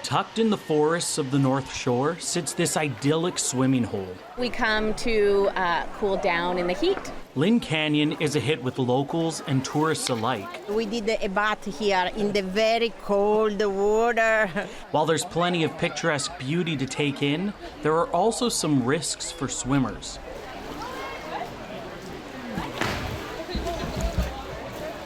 Tucked in the forests of the North Shore sits this idyllic swimming hole. We come to cool down in the heat. Lynn Canyon is a hit with locals and tourists alike. We did a bath here in the very cold water. While there's plenty of picturesque beauty to take in, there are also some risks for swimmers.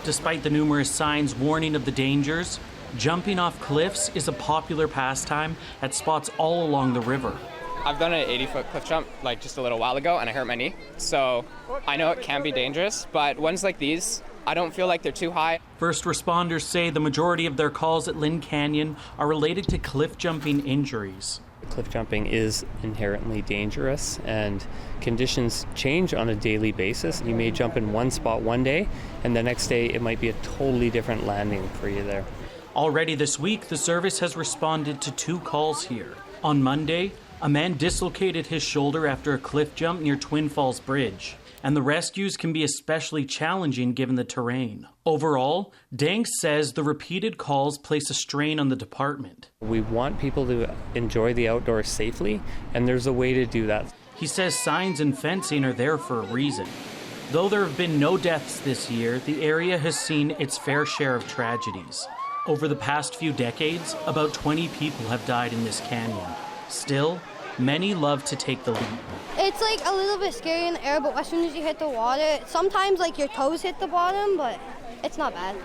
Despite the numerous signs warning of the dangers, jumping off cliffs is a popular pastime at spots all along the river. I've done an 80-foot cliff jump just a little while ago, and I hurt my knee. So I know it can be dangerous, but ones like these, I don't feel like they're too high. First responders say the majority of their calls at Lynn Canyon are related to cliff jumping injuries. Cliff jumping is inherently dangerous, and conditions change on a daily basis. You may jump in one spot one day, and the next day it might be a totally different landing for you there. Already this week, the service has responded to 2 calls here. On Monday, a man dislocated his shoulder after a cliff jump near Twin Falls Bridge, and the rescues can be especially challenging given the terrain. Overall, Danks says the repeated calls place a strain on the department. We want people to enjoy the outdoors safely, and there's a way to do that. He says signs and fencing are there for a reason. Though there have been no deaths this year, the area has seen its fair share of tragedies. Over the past few decades, about 20 people have died in this canyon. Still, many love to take the leap. It's a little bit scary in the air, but as soon as you hit the water, sometimes your toes hit the bottom, but it's not bad.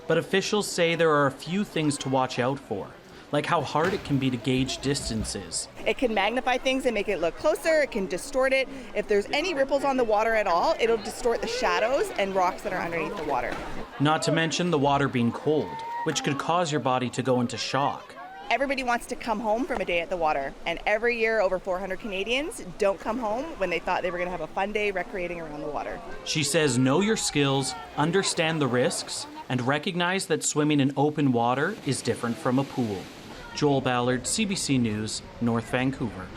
But officials say there are a few things to watch out for, like how hard it can be to gauge distances. It can magnify things and make it look closer, it can distort it. If there's any ripples on the water at all, it'll distort the shadows and rocks that are underneath the water. Not to mention the water being cold, which could cause your body to go into shock. Everybody wants to come home from a day at the water, and every year over 400 Canadians don't come home when they thought they were going to have a fun day recreating around the water. She says know your skills, understand the risks, and recognize that swimming in open water is different from a pool. Joel Ballard, CBC News, North Vancouver.